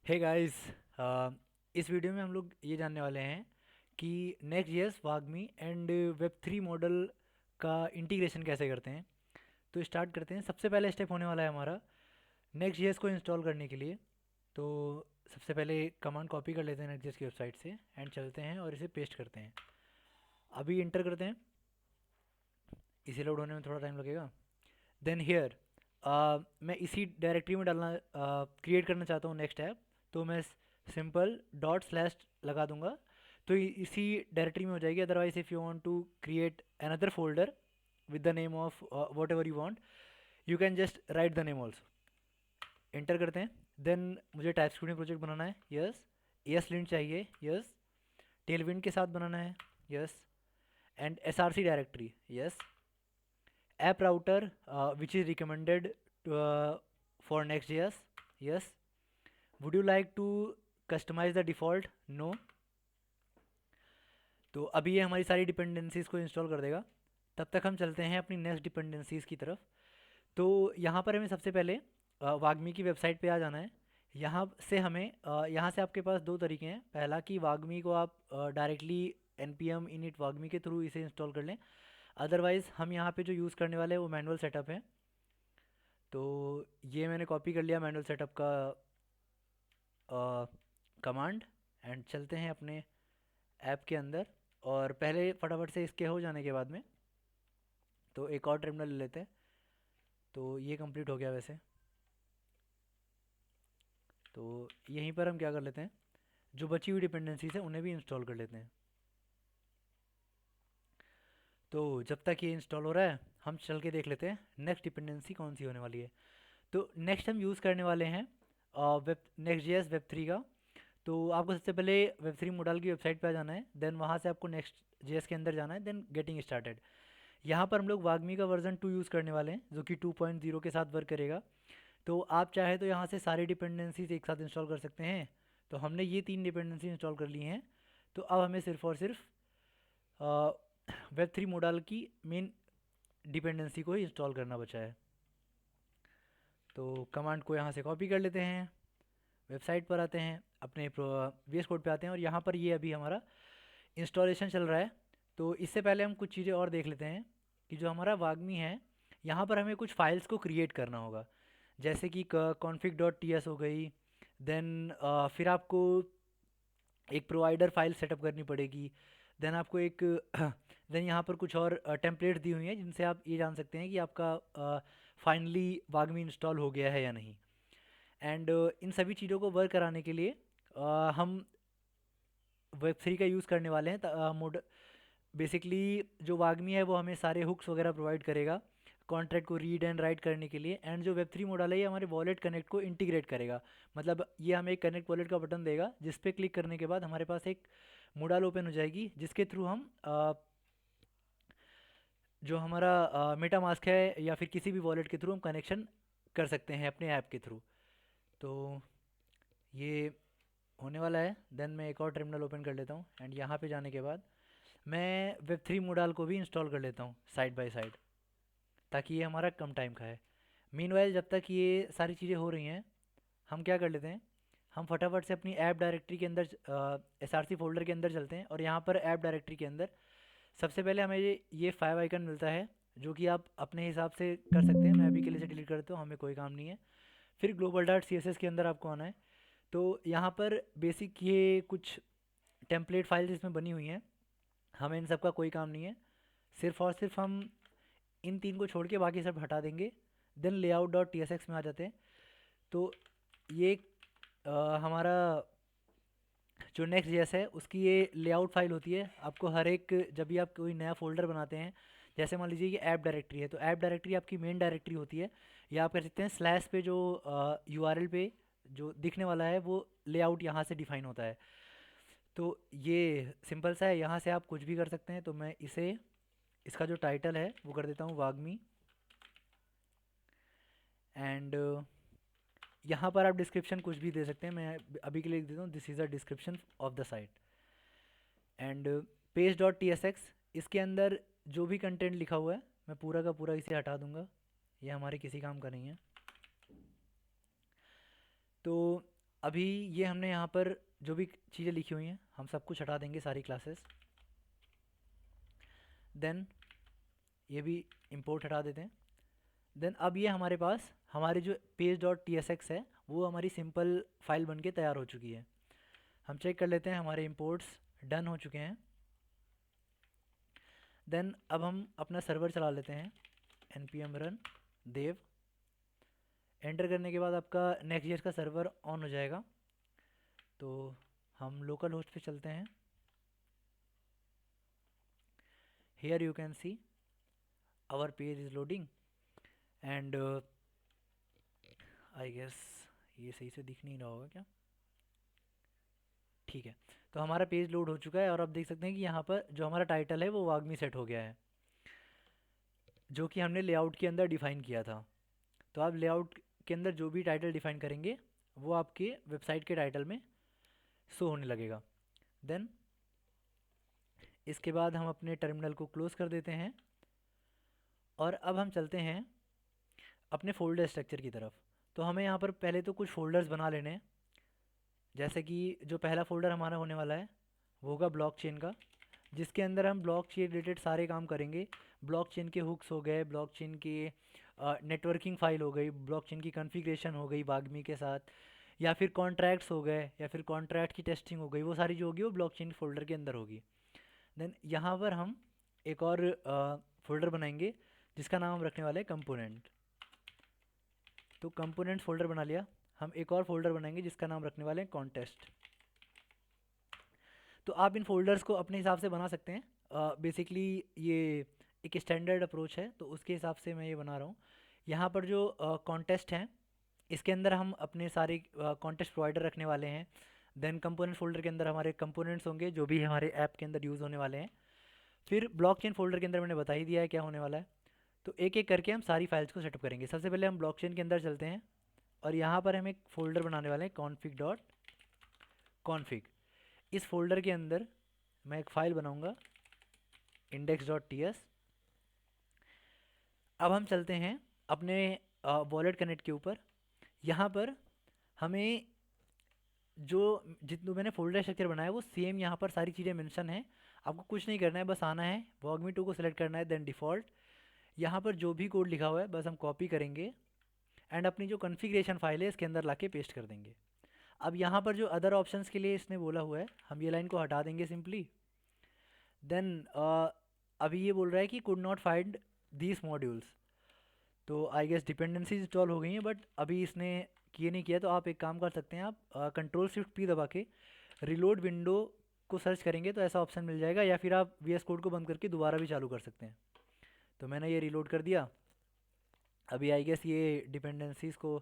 Hey guys, इस video में हम लोग ये जानने वाले हैं कि नेक्स्ट.जेएस वागमी एंड वेब 3 मॉडल का इंटीग्रेशन कैसे करते हैं। तो स्टार्ट करते हैं। सबसे पहला स्टेप होने वाला है हमारा नेक्स्ट.जेएस को इंस्टॉल करने के लिए। तो सबसे पहले कमांड कॉपी कर लेते हैं नेक्स्ट.जेएस की वेबसाइट से एंड चलते हैं और इसे पेस्ट करते हैं। अभी इंटर करते हैं। इसे लोड होने में थोड़ा टाइम लगेगा। देन हियर मैं इसी डायरेक्टरी में डालना क्रिएट करना चाहता हूँ नेक्स्ट ऐप। तो मैं सिंपल डॉट स्लैश लगा दूंगा तो इसी डायरेक्टरी में हो जाएगी। Otherwise if you want to create another folder with the name of whatever you want, you can just write the name also. Enter करते हैं। देन मुझे टाइपस्क्रिप्ट में प्रोजेक्ट बनाना है, यस। एस लिंट चाहिए, यस। टेलविंड के साथ बनाना है, yes. And s r c directory, yes. app router which is recommended for Next.js, yes. Would you like to customize the default? No. तो अभी ये हमारी सारी डिपेंडेंसीज़ को इंस्टॉल कर देगा। तब तक हम चलते हैं अपनी नेक्स्ट डिपेंडेंसीज़ की तरफ। तो यहाँ पर हमें सबसे पहले वागमी की वेबसाइट पे आ जाना है। यहाँ से आपके पास दो तरीके हैं। पहला कि वागमी को आप डायरेक्टली npm init वागमी के थ्रू इसे इंस्टॉल कर लें। अदरवाइज़ हम यहाँ पे जो यूज़ करने वाले हैं वो मैनुअल सेटअप है। तो ये मैंने कॉपी कर लिया मैनुअल सेटअप का कमांड एंड चलते हैं अपने ऐप के अंदर। और पहले फटाफट से इसके हो जाने के बाद में तो एक और टर्मिनल ले लेते हैं। तो ये कंप्लीट हो गया वैसे। तो यहीं पर हम क्या कर लेते हैं, जो बची हुई डिपेंडेंसीज है उन्हें भी इंस्टॉल कर लेते हैं। तो जब तक ये इंस्टॉल हो रहा है हम चल के देख लेते हैं नेक्स्ट डिपेंडेंसी कौन सी होने वाली है। तो नेक्स्ट हम यूज़ करने वाले हैं वेब Next.js Web 3 का। तो आपको सबसे पहले Web 3 मॉडल की वेबसाइट पे आ जाना है। देन वहाँ से आपको Next.js के अंदर जाना है। Then getting started. यहाँ पर हम लोग वागमी का वर्जन 2 यूज़ करने वाले हैं जो कि 2.0 के साथ वर्क करेगा। तो आप चाहे तो यहाँ से सारी डिपेंडेंसीज एक साथ इंस्टॉल कर सकते हैं। तो हमने ये 3 डिपेंडेंसी इंस्टॉल कर ली हैं। तो अब हमें सिर्फ और सिर्फ Web 3 मॉडल की मेन डिपेंडेंसी को ही इंस्टॉल करना बचा है। तो कमांड को यहाँ से कॉपी कर लेते हैं, वेबसाइट पर आते हैं, अपने वीएस कोड पे आते हैं और यहाँ पर ये अभी हमारा इंस्टॉलेशन चल रहा है। तो इससे पहले हम कुछ चीज़ें और देख लेते हैं कि जो हमारा वागमी है यहाँ पर हमें कुछ फाइल्स को क्रिएट करना होगा। जैसे कि config.ts हो गई। देन फिर आपको एक प्रोवाइडर फाइल सेटअप करनी पड़ेगी। देन आपको एक देन यहाँ पर कुछ और टेम्पलेट दी हुई हैं जिनसे आप ये जान सकते हैं कि आपका फाइनली वागमी इंस्टॉल हो गया है या नहीं। एंड इन सभी चीज़ों को वर्क कराने के लिए हम Web 3 का यूज़ करने वाले हैं। मोड बेसिकली जो वागमी है वो हमें सारे हुक्स वगैरह प्रोवाइड करेगा कॉन्ट्रैक्ट को रीड एंड राइट करने के लिए। एंड जो Web 3 मॉडल है ये हमारे वॉलेट कनेक्ट को इंटीग्रेट करेगा। मतलब ये हमें एक कनेक्ट वॉलेट का बटन देगा जिस पे क्लिक करने के बाद हमारे पास एक मॉडल ओपन हो जाएगी जिसके थ्रू हम जो हमारा मेटा मास्क है या फिर किसी भी वॉलेट के थ्रू हम कनेक्शन कर सकते हैं अपने ऐप के थ्रू। तो ये होने वाला है। देन मैं एक और टर्मिनल ओपन कर लेता हूँ एंड यहाँ पे जाने के बाद मैं Web 3 मॉडल को भी इंस्टॉल कर लेता हूँ साइड बाय साइड, ताकि ये हमारा कम टाइम का है। मीनवाइल जब तक ये सारी चीज़ें हो रही हैं हम क्या कर लेते हैं, हम फटाफट से अपनी ऐप डायरेक्टरी के अंदर SRC फोल्डर के अंदर चलते हैं। और यहाँ पर ऐप डायरेक्टरी के अंदर सबसे पहले हमें ये 5 आइकन मिलता है जो कि आप अपने हिसाब से कर सकते हैं। मैं अभी के लिए से डिलीट करता हूँ, हमें कोई काम नहीं है। फिर global.css के अंदर आपको आना है। तो यहाँ पर बेसिक ये कुछ टेम्पलेट फाइल्स इसमें बनी हुई हैं, हमें इन सब का कोई काम नहीं है। सिर्फ और सिर्फ हम इन 3 को छोड़ के बाकी सब हटा देंगे। देन layout.tsx में आ जाते हैं। तो ये हमारा जो Next.js है उसकी ये लेआउट फाइल होती है। आपको हर एक जब भी आप कोई नया फोल्डर बनाते हैं, जैसे मान लीजिए कि ऐप डायरेक्टरी है तो ऐप डायरेक्टरी आपकी मेन डायरेक्टरी होती है। या आप कह सकते हैं स्लैश पे जो URL पे जो दिखने वाला है वो लेआउट यहाँ से डिफाइन होता है। तो ये सिंपल सा है, यहाँ से आप कुछ भी कर सकते हैं। तो मैं इसका जो टाइटल है वो कर देता हूँ वागमी। एंड यहाँ पर आप डिस्क्रिप्शन कुछ भी दे सकते हैं। मैं अभी के लिए लिख देता हूँ this is a description of the site. And page.tsx इसके अंदर जो भी कंटेंट लिखा हुआ है मैं पूरा का पूरा इसे हटा दूंगा, ये हमारे किसी काम का नहीं है। तो अभी ये हमने यहाँ पर जो भी चीज़ें लिखी हुई हैं हम सब कुछ हटा देंगे, सारी क्लासेस। देन ये भी इंपोर्ट हटा देते हैं। देन अब ये हमारे पास हमारी जो page dot T S x है वो हमारी सिंपल फाइल बन के तैयार हो चुकी है। हम चेक कर लेते हैं हमारे इंपोर्ट्स डन हो चुके हैं। देन अब हम अपना सर्वर चला लेते हैं, npm run dev। एंटर करने के बाद आपका नेक्स्ट का सर्वर ऑन हो जाएगा। तो हम लोकल होस्ट पे चलते हैं। Here you can see our page is loading and I guess ये सही से दिख नहीं रहा होगा क्या? ठीक है, तो हमारा पेज लोड हो चुका है और अब देख सकते हैं कि यहाँ पर जो हमारा टाइटल है वो वागमी सेट हो गया है, जो कि हमने लेआउट के अंदर डिफ़ाइन किया था। तो आप लेआउट के अंदर जो भी टाइटल डिफ़ाइन करेंगे वो आपके वेबसाइट के टाइटल में शो होने लगेगा। देन इसके बाद हम अपने टर्मिनल को क्लोज़ कर देते हैं और अब हम चलते हैं अपने फ़ोल्डर स्ट्रक्चर की तरफ। तो हमें यहाँ पर पहले तो कुछ फ़ोल्डर्स बना लेने हैं। जैसे कि जो पहला फ़ोल्डर हमारा होने वाला है वो होगा ब्लॉकचेन का, जिसके अंदर हम ब्लॉकचेन रिलेटेड सारे काम करेंगे। ब्लॉकचेन के हुक्स हो गए, ब्लॉकचेन के नेटवर्किंग फ़ाइल हो गई, ब्लॉकचेन की कॉन्फ़िगरेशन हो गई वागमी के साथ, या फिर कॉन्ट्रैक्ट्स हो गए, या फिर कॉन्ट्रैक्ट की टेस्टिंग हो गई। वो सारी जो होगी वो ब्लॉकचेन फ़ोल्डर के अंदर होगी। देन यहाँ पर हम एक और फ़ोल्डर बनाएंगे जिसका नाम हम रखने वाले हैं कंपोनेंट। तो कंपोनेंट फ़ोल्डर बना लिया। हम एक और फ़ोल्डर बनाएंगे जिसका नाम रखने वाले हैं कॉन्टेस्ट। तो आप इन फ़ोल्डर्स को अपने हिसाब से बना सकते हैं। बेसिकली ये एक स्टैंडर्ड अप्रोच है तो उसके हिसाब से मैं ये बना रहा हूँ। यहाँ पर जो कॉन्टेस्ट हैं इसके अंदर हम अपने सारे कॉन्टेस्ट प्रोवाइडर रखने वाले हैं। देन कंपोनेंट फ़ोल्डर के अंदर हमारे कंपोनेंट्स होंगे जो भी हमारे ऐप के अंदर यूज़ होने वाले हैं। फिर ब्लॉकचेन फ़ोल्डर के अंदर मैंने बता ही दिया है क्या होने वाला है। तो एक एक करके हम सारी फाइल्स को सेटअप करेंगे। सबसे पहले हम ब्लॉकचेन के अंदर चलते हैं और यहाँ पर हम एक फ़ोल्डर बनाने वाले हैं config डॉट config। इस फोल्डर के अंदर मैं एक फ़ाइल बनाऊंगा index.ts। अब हम चलते हैं अपने वॉलेट कनेक्ट के ऊपर। यहाँ पर हमें जो जितने मैंने फोल्डर स्ट्रक्चर बनाया है वो सेम यहाँ पर सारी चीज़ें मेंशन है। आपको कुछ नहीं करना है, बस आना है वॉगमी 2 को सिलेक्ट करना है। देन डिफ़ॉल्ट यहाँ पर जो भी कोड लिखा हुआ है बस हम कॉपी करेंगे एंड अपनी जो कॉन्फ़िगरेशन फाइल है इसके अंदर लाके पेस्ट कर देंगे। अब यहाँ पर जो अदर ऑप्शंस के लिए इसने बोला हुआ है हम ये लाइन को हटा देंगे सिंपली। देन अभी ये बोल रहा है कि could not find these modules. तो आई गेस डिपेंडेंसीज इंस्टॉल हो गई हैं बट अभी इसने ये नहीं किया। तो आप एक काम कर सकते हैं, आप कंट्रोल शिफ्ट पी दबा के रिलोड विंडो को सर्च करेंगे तो ऐसा ऑप्शन मिल जाएगा, या फिर आप वी एस कोड को बंद करके दोबारा भी चालू कर सकते हैं। तो मैंने ये रिलोड कर दिया। अभी आई गेस ये डिपेंडेंसीज़ को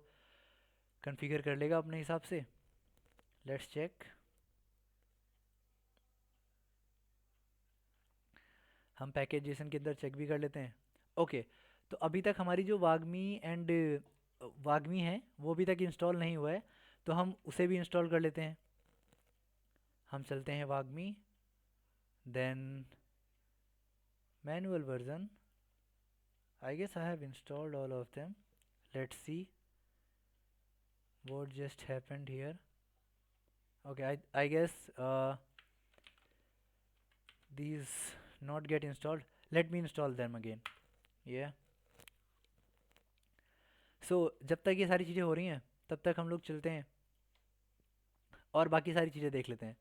कन्फिगर कर लेगा अपने हिसाब से। Let's check. हम पैकेज जेसन के अंदर चेक भी कर लेते हैं। ओके, तो अभी तक हमारी जो वागमी है वो अभी तक इंस्टॉल नहीं हुआ है, तो हम उसे भी इंस्टॉल कर लेते हैं। हम चलते हैं वागमी, then manual version. I guess I have installed all of them. Let's see what just happened here. Okay, I guess these not get installed. Let me install them again. Yeah. So जब तक ये सारी चीज़ें हो रही हैं तब तक हम लोग चलते हैं और बाकी सारी चीज़ें देख लेते हैं।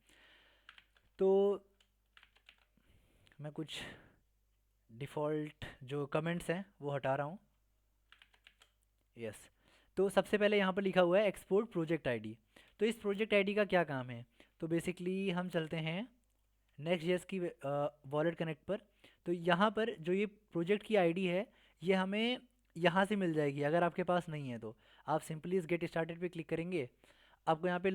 तो मैं कुछ डिफ़ॉल्ट जो कमेंट्स हैं वो हटा रहा हूँ। यस। तो सबसे पहले यहाँ पर लिखा हुआ है एक्सपोर्ट प्रोजेक्ट आईडी। तो इस प्रोजेक्ट आईडी का क्या काम है? तो बेसिकली हम चलते हैं नेक्स्ट जेएस की वॉलेट कनेक्ट पर। तो यहाँ पर जो ये प्रोजेक्ट की आईडी है ये हमें यहाँ से मिल जाएगी। अगर आपके पास नहीं है तो आप सिंपली इस गेट स्टार्टेड पे क्लिक करेंगे। आपको यहाँ पे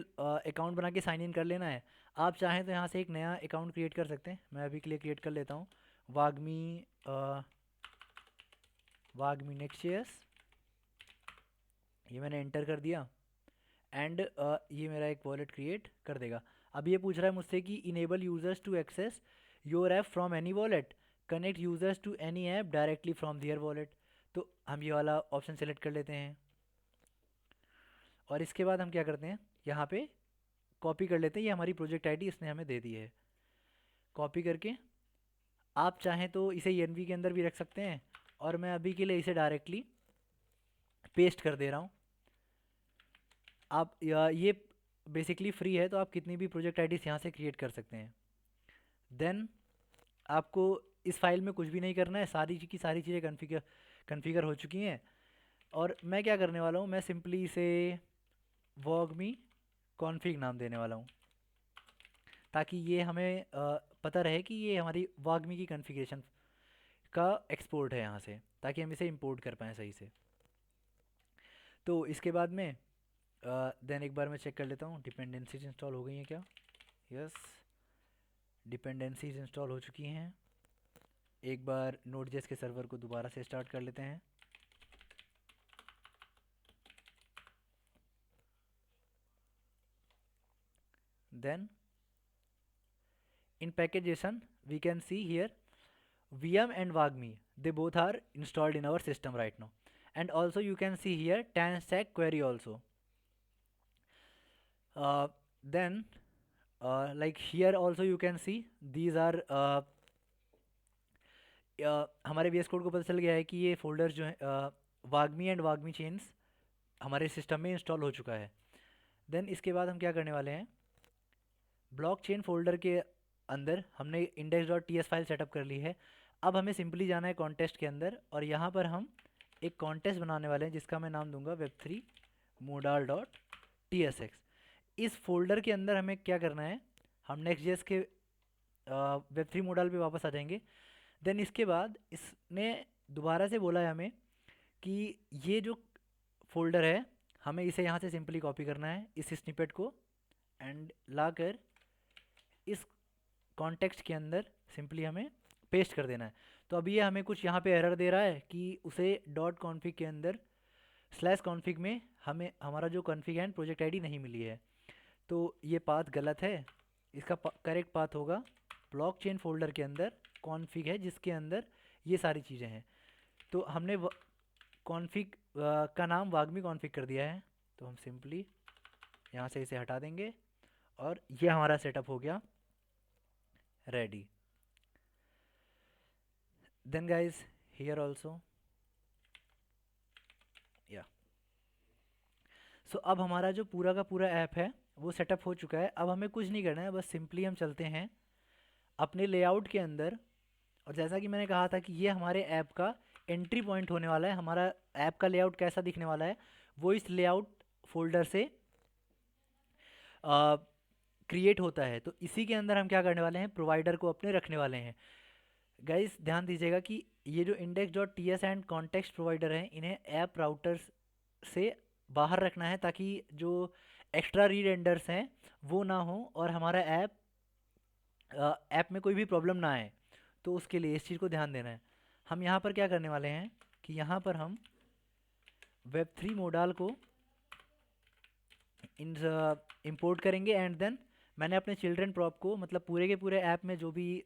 अकाउंट बना के साइन इन कर लेना है। आप चाहें तो यहाँ से एक नया अकाउंट क्रिएट कर सकते हैं। मैं अभी के लिए क्रिएट कर लेता हूँ वागमी वागमी नेक्स्ट जेएस। ये मैंने एंटर कर दिया एंड ये मेरा एक वॉलेट क्रिएट कर देगा। अब ये पूछ रहा है मुझसे कि enable users to access your app from any wallet, connect users to any app directly from their wallet. तो हम ये वाला ऑप्शन सेलेक्ट कर लेते हैं और इसके बाद हम क्या करते हैं, यहाँ पे कॉपी कर लेते हैं, ये हमारी प्रोजेक्ट आईडी इसने हमें दे दी है। कॉपी करके आप चाहें तो इसे env के अंदर भी रख सकते हैं, और मैं अभी के लिए इसे डायरेक्टली पेस्ट कर दे रहा हूँ। आप ये बेसिकली फ्री है, तो आप कितनी भी प्रोजेक्ट आईडीज यहाँ से क्रिएट कर सकते हैं। देन आपको इस फाइल में कुछ भी नहीं करना है, सारी की सारी चीज़ें कन्फिगर हो चुकी हैं। और मैं क्या करने वाला हूँ, मैं सिंपली इसे वॉगमी कॉन्फ़िग नाम देने वाला हूँ, ताकि ये हमें पता रहे कि ये हमारी वॉगमी की कॉन्फ़िगरेशन का एक्सपोर्ट है यहाँ से, ताकि हम इसे इंपोर्ट कर पाएँ सही से। तो इसके बाद में देन एक बार मैं चेक कर लेता हूँ डिपेंडेंसीज इंस्टॉल हो गई हैं क्या। यस, डिपेंडेंसीज इंस्टॉल हो चुकी हैं। एक बार नोड.जेएस के सर्वर को दोबारा से स्टार्ट कर लेते हैं। Then in package.json we can see here VM and Wagmi, they both are installed in our system right now. And also you can see here tanstack query also. Then like here also you can see these are हमारे VS code को पता चल गया है कि ये folders जो हैं वागमी एंड वागमी चेन्स हमारे सिस्टम में इंस्टॉल हो चुका है। देन इसके बाद हम क्या करने वाले हैं, ब्लॉक चेन फोल्डर के अंदर हमने index.ts फाइल सेटअप कर ली है। अब हमें सिंपली जाना है कॉन्टेस्ट के अंदर, और यहाँ पर हम एक कॉन्टेस्ट बनाने वाले हैं जिसका मैं नाम दूंगा web3 modal.tsx। इस फोल्डर के अंदर हमें क्या करना है, हम Next.js के web3 modal पे वापस आ जाएंगे। देन इसके बाद इसने दोबारा से बोला है हमें कि ये जो फोल्डर है हमें इसे यहाँ से सिंपली कॉपी करना है, इस स्निपेट को, एंड लाकर इस कॉन्टेक्स्ट के अंदर सिंपली हमें पेस्ट कर देना है। तो अभी ये हमें कुछ यहाँ पे एरर दे रहा है कि उसे डॉट कॉन्फ़िग के अंदर स्लैश कॉन्फ़िग में हमें हमारा जो कॉन्फ़िग है प्रोजेक्ट आईडी नहीं मिली है। तो ये पाथ गलत है, इसका करेक्ट पाथ होगा ब्लॉकचेन फोल्डर के अंदर कॉन्फ़िग है जिसके अंदर ये सारी चीज़ें हैं। तो हमने कॉन्फ़िग का नाम वागमी कॉन्फ़िग कर दिया है, तो हम सिंपली यहाँ से इसे हटा देंगे और ये हमारा सेटअप हो गया ready. Then guys here also या सो अब हमारा जो पूरा का पूरा ऐप है वो सेटअप हो चुका है। अब हमें कुछ नहीं करना है, बस सिंपली हम चलते हैं अपने लेआउट के अंदर, और जैसा कि मैंने कहा था कि ये हमारे ऐप का एंट्री पॉइंट होने वाला है। हमारा ऐप का लेआउट कैसा दिखने वाला है वो इस लेआउट फोल्डर से क्रिएट होता है। तो इसी के अंदर हम क्या करने वाले हैं, प्रोवाइडर को अपने रखने वाले हैं। गाइस ध्यान दीजिएगा कि ये जो index.ts एंड कॉन्टेक्स्ट प्रोवाइडर हैं इन्हें ऐप राउटर्स से बाहर रखना है, ताकि जो एक्स्ट्रा रीरेंडर्स हैं वो ना हो और हमारा ऐप में कोई भी प्रॉब्लम ना आए। तो उसके लिए इस चीज़ को ध्यान देना है। हम यहाँ पर क्या करने वाले हैं कि यहाँ पर हम web3 मोडाल को इंपोर्ट करेंगे, एंड देन मैंने अपने चिल्ड्रन प्रॉप को, मतलब पूरे के पूरे ऐप में जो भी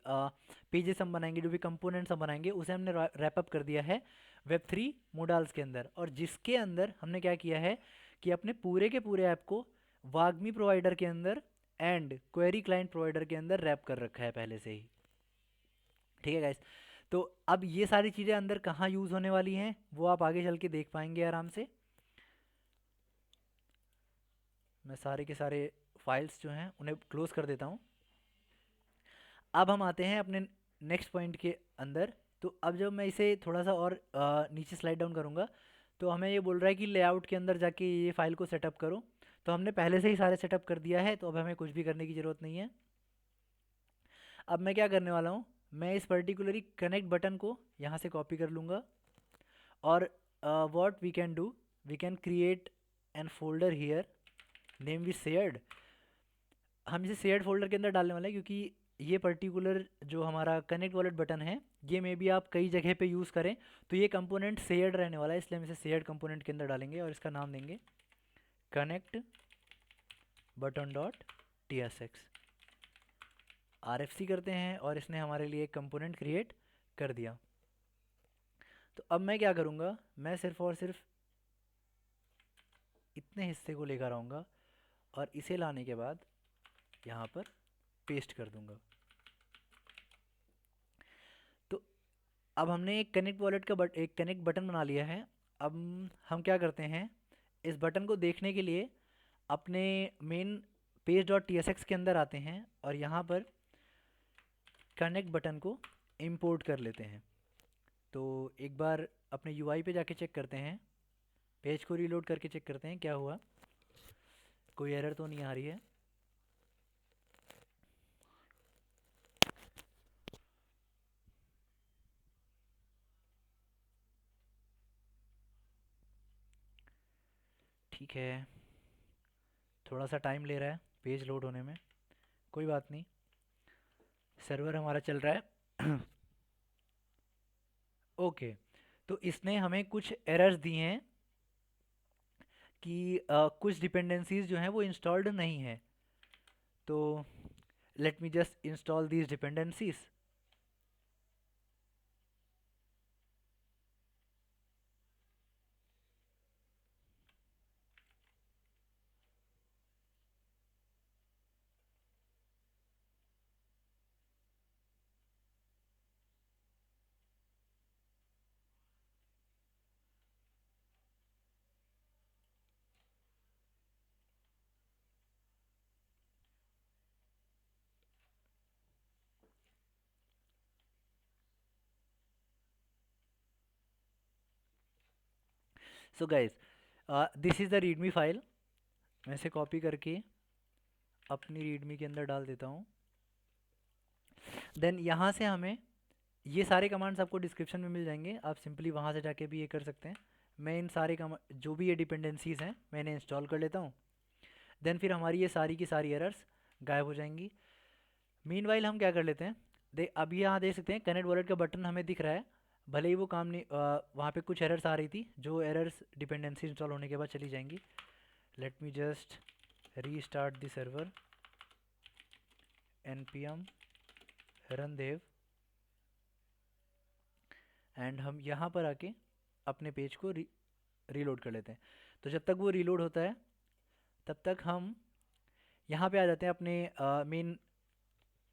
पेजेस हम बनाएंगे, जो भी कंपोनेंट्स हम बनाएंगे, उसे हमने रैप अप कर दिया है web3 मोडाल्स के अंदर। और जिसके अंदर हमने क्या किया है कि अपने पूरे के पूरे ऐप को वागमी प्रोवाइडर के अंदर एंड क्वेरी क्लाइंट प्रोवाइडर के अंदर रैप कर रखा है पहले से ही। ठीक है गाइस, तो अब ये सारी चीज़ें अंदर कहाँ यूज़ होने वाली हैं वो आप आगे चल के देख पाएंगे आराम से। मैं सारे के सारे फाइल्स जो हैं उन्हें क्लोज कर देता हूँ। अब हम आते हैं अपने नेक्स्ट पॉइंट के अंदर। तो अब जब मैं इसे थोड़ा सा और नीचे स्लाइड डाउन करूँगा तो हमें ये बोल रहा है कि लेआउट के अंदर जाके ये फाइल को सेटअप करो। तो हमने पहले से ही सारे सेटअप कर दिया है, तो अब हमें कुछ भी करने की ज़रूरत नहीं है। अब मैं क्या करने वाला हूँ, मैं इस पर्टिकुलरली कनेक्ट बटन को यहाँ से कॉपी कर लूँगा, और what we can do, we can create an folder here, name we shared. हम इसे शेयर्ड फोल्डर के अंदर डालने वाले हैं, क्योंकि ये पर्टिकुलर जो हमारा कनेक्ट वॉलेट बटन है ये मे भी आप कई जगह पे यूज़ करें, तो ये कंपोनेंट शेयर्ड रहने वाला है, इसलिए हम इसे शेयर्ड कंपोनेंट के अंदर डालेंगे और इसका नाम देंगे connect button dot tsx। RFC करते हैं और इसने हमारे लिए एक कंपोनेंट क्रिएट कर दिया। तो अब मैं क्या करूँगा, मैं सिर्फ और सिर्फ इतने हिस्से को लेकर आऊँगा और इसे लाने के बाद यहाँ पर पेस्ट कर दूँगा। तो अब हमने एक कनेक्ट वॉलेट का एक कनेक्ट बटन बना लिया है। अब हम क्या करते हैं, इस बटन को देखने के लिए अपने main page dot T S x के अंदर आते हैं और यहाँ पर कनेक्ट बटन को इंपोर्ट कर लेते हैं। तो एक बार अपने यूआई पे जाके चेक करते हैं, पेज को रीलोड करके चेक करते हैं क्या हुआ, कोई एरर तो नहीं आ रही है। ठीक है, थोड़ा सा टाइम ले रहा है पेज लोड होने में, कोई बात नहीं, सर्वर हमारा चल रहा है। ओके, तो इसने हमें कुछ एरर्स दिए हैं कि कुछ डिपेंडेंसीज जो हैं वो इंस्टॉल्ड नहीं है। तो let me just install these dependencies. So guys, this is the readme file. मैं इसे कॉपी करके अपनी रीडमी के अंदर डाल देता हूँ। देन यहाँ से हमें ये सारे कमांड्स आपको डिस्क्रिप्शन में मिल जाएंगे, आप सिंपली वहाँ से जाके भी ये कर सकते हैं। मैं इन सारे जो भी ये डिपेंडेंसीज हैं मैं इन्हें इंस्टॉल कर लेता हूँ। देन फिर हमारी ये सारी की सारी एरर्स गायब हो जाएंगी। मीनवाइल हम क्या कर लेते हैं, अभी यहाँ देख सकते हैं कनेक्ट वॉलेट का बटन हमें दिख रहा है, भले ही वो काम नहीं, वहाँ पे कुछ एरर्स आ रही थी, जो एरर्स डिपेंडेंसी इंस्टॉल होने के बाद चली जाएंगी। Let me just restart the server, npm run dev, and हम यहाँ पर आके अपने पेज को रीलोड कर लेते हैं। तो जब तक वो रीलोड होता है तब तक हम यहाँ पे आ जाते हैं अपने main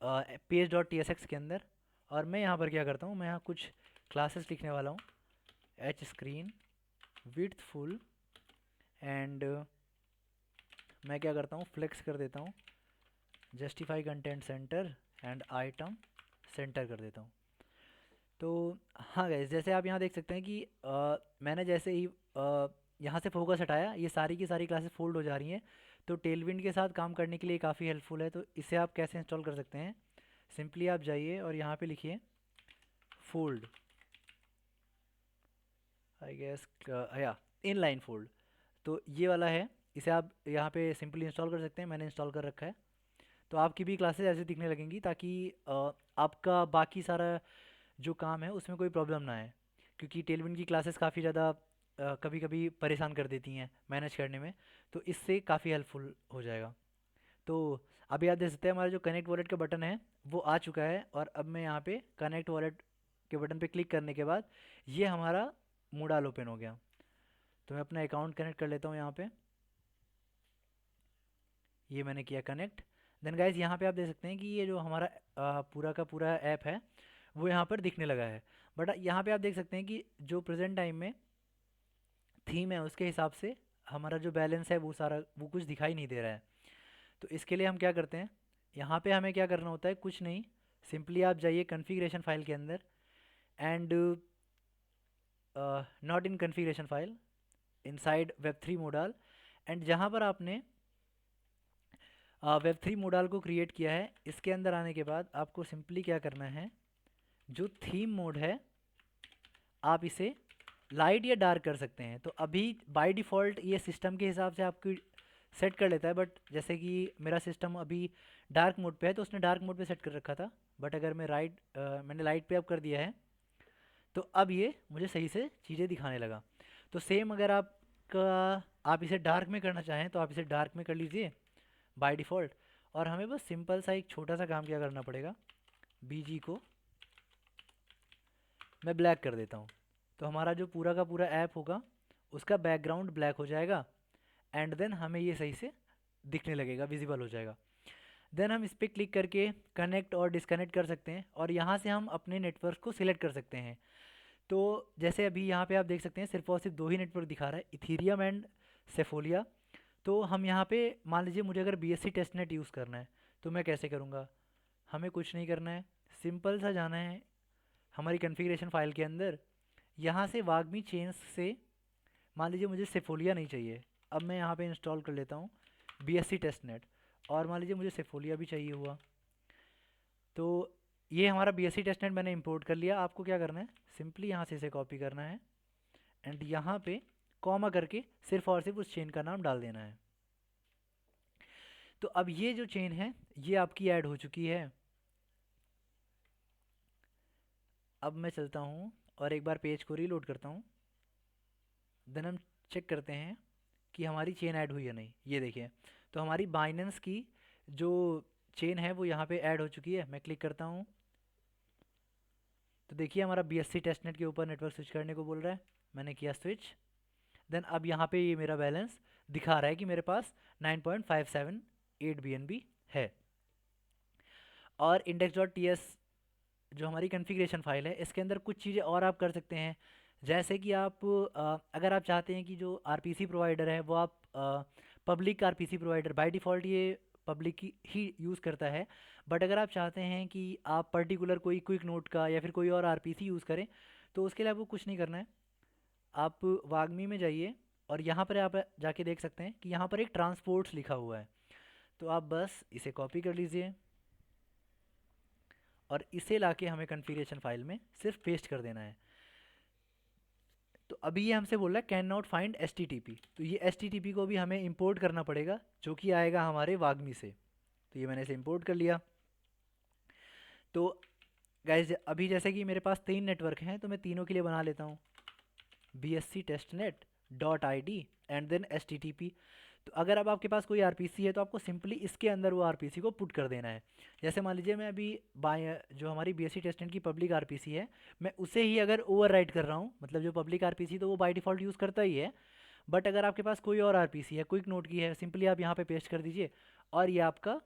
page dot T S x के अंदर। और मैं यहाँ पर क्या करता हूँ, मैं यहाँ कुछ क्लासेस लिखने वाला हूँ, H screen width full, and मैं क्या करता हूँ फ्लेक्स कर देता हूँ, justify content centre and item centre कर देता हूँ। तो हाँ गाइस, जैसे आप यहाँ देख सकते हैं कि मैंने जैसे ही यहाँ से फोकस हटाया, ये सारी की सारी क्लासेस फोल्ड हो जा रही हैं। तो टेलविंड के साथ काम करने के लिए काफ़ी हेल्पफुल है। तो इसे आप कैसे इंस्टॉल कर सकते हैं, सिंपली आप जाइए और यहाँ पे लिखिए फोल्ड, आई गेस या इनलाइन फोल्ड। तो ये वाला है, इसे आप यहाँ पे सिंपली इंस्टॉल कर सकते हैं, मैंने इंस्टॉल कर रखा है। तो आपकी भी क्लासेस ऐसे दिखने लगेंगी ताकि आपका बाकी सारा जो काम है उसमें कोई प्रॉब्लम ना आए, क्योंकि टेलविंड की क्लासेस काफ़ी ज़्यादा कभी कभी परेशान कर देती हैं मैनेज करने में। तो इससे काफ़ी हेल्पफुल हो जाएगा। तो अभी आप देख सकते हैं हमारा जो कनेक्ट वॉलेट का बटन है वो आ चुका है, और अब मैं यहाँ पे कनेक्ट वॉलेट के बटन पे क्लिक करने के बाद ये हमारा मूडाल ओपन हो गया। तो मैं अपना अकाउंट कनेक्ट कर लेता हूँ यहाँ पे, ये मैंने किया कनेक्ट। देन गाइज यहाँ पे आप देख सकते हैं कि ये जो हमारा पूरा का पूरा ऐप है वो यहाँ पर दिखने लगा है। बट यहाँ पे आप देख सकते हैं कि जो प्रेजेंट टाइम में थीम है उसके हिसाब से हमारा जो बैलेंस है वो सारा वो कुछ दिखाई नहीं दे रहा है। तो इसके लिए हम क्या करते हैं, यहाँ पे हमें क्या करना होता है, कुछ नहीं, सिंपली आप जाइए कॉन्फ़िगरेशन फाइल के अंदर, and not in configuration file, inside Web3 modal, and जहाँ पर आपने वेब3 मोडाल को क्रिएट किया है इसके अंदर आने के बाद आपको सिंपली क्या करना है, जो थीम मोड है आप इसे लाइट या डार्क कर सकते हैं। तो अभी बाय डिफ़ॉल्ट ये सिस्टम के हिसाब से आपकी सेट कर लेता है, बट जैसे कि मेरा सिस्टम अभी डार्क मोड पे है तो उसने डार्क मोड पे सेट कर रखा था। बट अगर मैंने लाइट पे अब कर दिया है तो अब ये मुझे सही से चीज़ें दिखाने लगा। तो सेम अगर आप इसे डार्क में करना चाहें तो आप इसे डार्क में कर लीजिए बाय डिफ़ॉल्ट। और हमें बस सिंपल सा एक छोटा सा काम क्या करना पड़ेगा, बीजी को मैं ब्लैक कर देता हूँ। तो हमारा जो पूरा का पूरा ऐप होगा उसका बैकग्राउंड ब्लैक हो जाएगा, एंड देन हमें ये सही से दिखने लगेगा, विजिबल हो जाएगा। देन हम इस पर क्लिक करके कनेक्ट और डिसकनेक्ट कर सकते हैं, और यहाँ से हम अपने नेटवर्क को सिलेक्ट कर सकते हैं। तो जैसे अभी यहाँ पे आप देख सकते हैं सिर्फ और सिर्फ दो ही नेटवर्क दिखा रहा है, इथीरियम एंड सेफोलिया। तो हम यहाँ पे मान लीजिए मुझे अगर BSC टेस्टनेट यूज़ करना है तो मैं कैसे करूँगा? हमें कुछ नहीं करना है, सिंपल सा जाना है हमारी कॉन्फ़िगरेशन फाइल के अंदर, यहाँ से वागमी चेन्स से मान लीजिए मुझे सेफोलिया नहीं चाहिए, अब मैं यहाँ पे इंस्टॉल कर लेता हूँ BSC टेस्टनेट, और मान लीजिए मुझे सेफोलिया भी चाहिए हुआ, तो ये हमारा BSC टेस्टनेट मैंने इंपोर्ट कर लिया। आपको क्या करना है, सिंपली यहाँ से इसे कॉपी करना है एंड यहाँ पे कॉमा करके सिर्फ और सिर्फ उस चेन का नाम डाल देना है। तो अब ये जो चेन है ये आपकी ऐड हो चुकी है। अब मैं चलता हूँ और एक बार पेज को रीलोड करता हूँ, देन हम चेक करते हैं कि हमारी चेन ऐड हुई या नहीं। ये देखिए, तो हमारी बाइनेंस की जो चेन है वो यहाँ पे ऐड हो चुकी है। मैं क्लिक करता हूँ तो देखिए हमारा BSC टेस्टनेट के ऊपर नेटवर्क स्विच करने को बोल रहा है, मैंने किया स्विच। देन अब यहाँ पे ये मेरा बैलेंस दिखा रहा है कि मेरे पास 9.578 BNB है। और index.ts जो हमारी कॉन्फ़िगरेशन फाइल है इसके अंदर कुछ चीज़ें और आप कर सकते हैं, जैसे कि आप अगर आप चाहते हैं कि जो RPC प्रोवाइडर है वो आप public RPC provider by default ये पब्लिक ही यूज़ करता है, बट अगर आप चाहते हैं कि आप पर्टिकुलर कोई क्विक नोट का या फिर कोई और RPC यूज़ करें तो उसके लिए आपको कुछ नहीं करना है। आप वागमी में जाइए और यहाँ पर आप जाके देख सकते हैं कि यहाँ पर एक ट्रांसपोर्ट्स लिखा हुआ है, तो आप बस इसे कॉपी कर लीजिए और इसे लाके हमें कॉन्फ़िगरेशन फाइल में सिर्फ पेस्ट कर देना है। तो अभी ये हमसे बोल रहा है कैन नॉट फाइंड HTTP, तो ये HTTP को भी हमें इंपोर्ट करना पड़ेगा जो कि आएगा हमारे वागमी से। तो ये मैंने इसे इंपोर्ट कर लिया। तो गाइज अभी जैसे कि मेरे पास 3 नेटवर्क हैं तो मैं तीनों के लिए बना लेता हूँ BSC testnet dot ID and then HTTP। तो अगर अब आपके पास कोई RPC है तो आपको सिंपली इसके अंदर वो RPC को पुट कर देना है। जैसे मान लीजिए मैं अभी बाय जो हमारी BSC टेस्टनेट की पब्लिक RPC है मैं उसे ही अगर ओवरराइट कर रहा हूँ, मतलब जो पब्लिक RPC तो वो बाय डिफ़ॉल्ट यूज़ करता ही है, बट अगर आपके पास कोई और RPC है क्विक नोट की है, सिंपली आप यहाँ पे पेस्ट कर दीजिए और ये आपका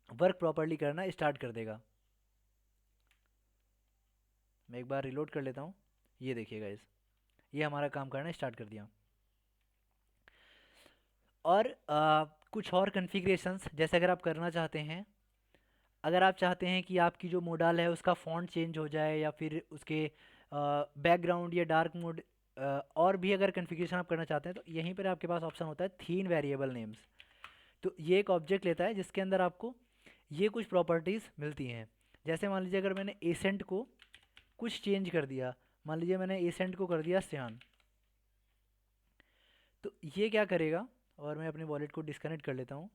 वर्क प्रॉपरली करना स्टार्ट कर देगा। मैं एक बार रिलोड कर लेता हूँ, ये देखिएगा इस ये हमारा काम करना स्टार्ट कर दिया। और कुछ और कॉन्फ़िगरेशंस जैसे अगर आप करना चाहते हैं, अगर आप चाहते हैं कि आपकी जो मोडाल है उसका फ़ॉन्ट चेंज हो जाए या फिर उसके बैकग्राउंड या डार्क मोड और भी अगर कॉन्फ़िगरेशन आप करना चाहते हैं तो यहीं पर आपके पास ऑप्शन होता है थीन वेरिएबल नेम्स। तो ये एक ऑब्जेक्ट लेता है जिसके अंदर आपको ये कुछ प्रॉपर्टीज़ मिलती हैं। जैसे मान लीजिए अगर मैंने एसेंट को कुछ चेंज कर दिया, मान लीजिए मैंने एसेंट को कर दिया सियान, तो ये क्या करेगा, और मैं अपने वॉलेट को डिस्कनेक्ट कर लेता हूँ।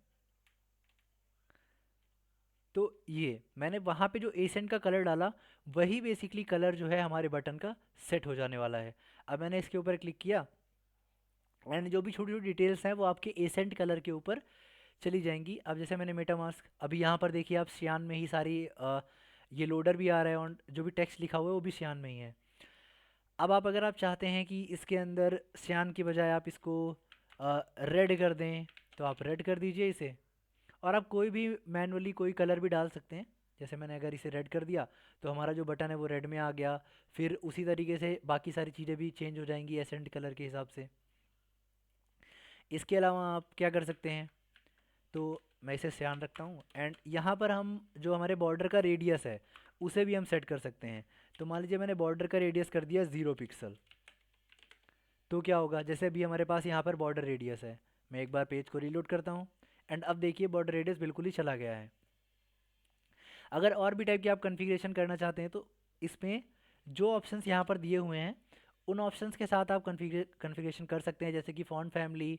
तो ये मैंने वहाँ पे जो एसेंट का कलर डाला वही बेसिकली कलर जो है हमारे बटन का सेट हो जाने वाला है। अब मैंने इसके ऊपर क्लिक किया एंड जो भी छोटी छोटी डिटेल्स हैं वो आपके एसेंट कलर के ऊपर चली जाएंगी। अब जैसे मैंने मेटामास्क, अभी यहाँ पर देखिए आप सियान में ही सारी ये लोडर भी आ रहा है और जो भी टेक्स्ट लिखा हुआ है वो भी सियान में ही है। अब आप अगर आप चाहते हैं कि इसके अंदर सियान की बजाय आप इसको रेड कर दें तो आप रेड कर दीजिए इसे, और आप कोई भी मैनुअली कोई कलर भी डाल सकते हैं। जैसे मैंने अगर इसे रेड कर दिया तो हमारा जो बटन है वो रेड में आ गया, फिर उसी तरीके से बाकी सारी चीज़ें भी चेंज हो जाएंगी एसेंट कलर के हिसाब से। इसके अलावा आप क्या कर सकते हैं, तो मैं इसे सियान रखता हूँ एंड यहाँ पर हम जो हमारे बॉर्डर का रेडियस है उसे भी हम सेट कर सकते हैं। तो मान लीजिए मैंने बॉर्डर का रेडियस कर दिया 0 पिक्सल, तो क्या होगा, जैसे अभी हमारे पास यहाँ पर बॉर्डर रेडियस है, मैं एक बार पेज को रीलोड करता हूँ एंड अब देखिए बॉर्डर रेडियस बिल्कुल ही चला गया है। अगर और भी टाइप की आप कॉन्फ़िगरेशन करना चाहते हैं तो इसमें जो ऑप्शंस यहाँ पर दिए हुए हैं उन ऑप्शंस के साथ आप कॉन्फ़िगरेशन कर सकते हैं, जैसे कि font family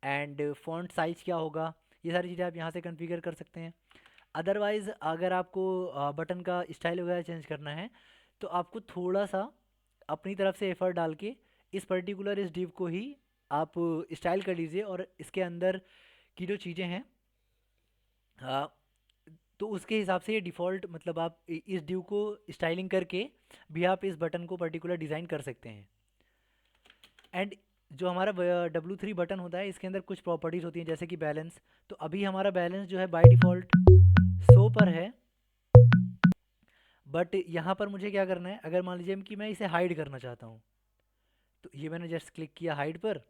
and font size क्या होगा, ये सारी चीज़ें आप यहाँ से कॉन्फ़िगर कर सकते हैं। अदरवाइज़ अगर आपको बटन का स्टाइल वगैरह चेंज करना है तो आपको थोड़ा सा अपनी तरफ से एफ़र्ट डाल के इस डिव को ही आप स्टाइल कर लीजिए, और इसके अंदर की जो चीज़ें हैं तो उसके हिसाब से ये डिफ़ॉल्ट, मतलब आप इस डिव को स्टाइलिंग करके भी आप इस बटन को पर्टिकुलर डिज़ाइन कर सकते हैं। एंड जो हमारा W3 बटन होता है इसके अंदर कुछ प्रॉपर्टीज़ होती हैं जैसे कि बैलेंस। तो अभी हमारा बैलेंस जो है बाय डिफ़ॉल्ट 100 पर है। बट यहाँ पर मुझे क्या करना है, अगर मान लीजिए कि मैं इसे हाइड करना चाहता हूँ, तो ये मैंने जस्ट क्लिक किया हाइड पर।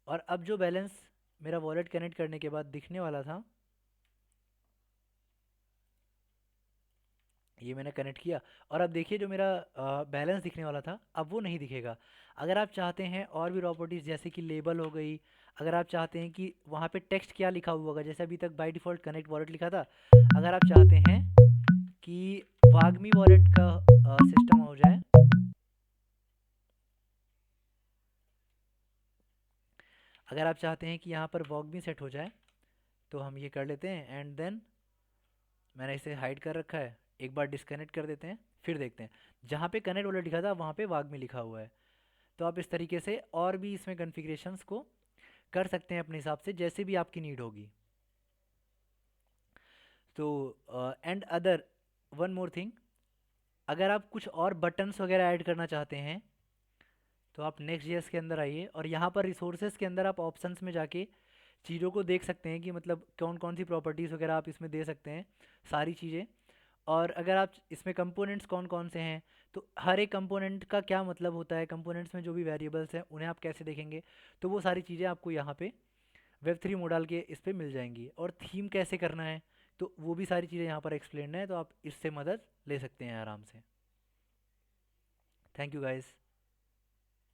और अब जो बैलेंस मेरा वॉलेट कनेक्ट करने के बाद दिखने वाला था, ये मैंने कनेक्ट किया, और अब देखिए जो मेरा बैलेंस दिखने वाला था अब वो नहीं दिखेगा। अगर आप चाहते हैं और भी प्रॉपर्टीज़ जैसे कि लेबल हो गई, अगर आप चाहते हैं कि वहाँ पे टेक्स्ट क्या लिखा हुआ होगा, जैसे अभी तक बाय डिफ़ॉल्ट कनेक्ट वॉलेट लिखा था, अगर आप चाहते हैं कि वागमी वॉलेट का सिस्टम हो जाए, अगर आप चाहते हैं कि यहाँ पर वागमी सेट हो जाए, तो हम ये कर लेते हैं। एंड देन मैंने इसे हाइड कर रखा है, एक बार डिस्कनेक्ट कर देते हैं, फिर देखते हैं जहाँ पे कनेक्ट वॉलेट लिखा था वहाँ पे वागमी लिखा हुआ है। तो आप इस तरीके से और भी इसमें कॉन्फ़िगरेशंस को कर सकते हैं अपने हिसाब से, जैसे भी आपकी नीड होगी। तो and other one more thing, अगर आप कुछ और बटन्स वगैरह ऐड करना चाहते हैं तो आप नेक्स्ट जेएस के अंदर आइए, और यहाँ पर रिसोर्सेज के अंदर आप ऑप्शंस में जाके चीज़ों को देख सकते हैं कि मतलब कौन कौन सी प्रॉपर्टीज़ वगैरह आप इसमें दे सकते हैं, सारी चीज़ें। और अगर आप इसमें कंपोनेंट्स कौन कौन से हैं, तो हर एक कंपोनेंट का क्या मतलब होता है, कंपोनेंट्स में जो भी वेरिएबल्स हैं उन्हें आप कैसे देखेंगे, तो वो सारी चीज़ें आपको यहाँ पे वेब3 मोडाल के इस पे मिल जाएंगी। और थीम कैसे करना है, तो वो भी सारी चीज़ें यहाँ पर एक्सप्लेन है, तो आप इससे मदद ले सकते हैं आराम से। Thank you guys.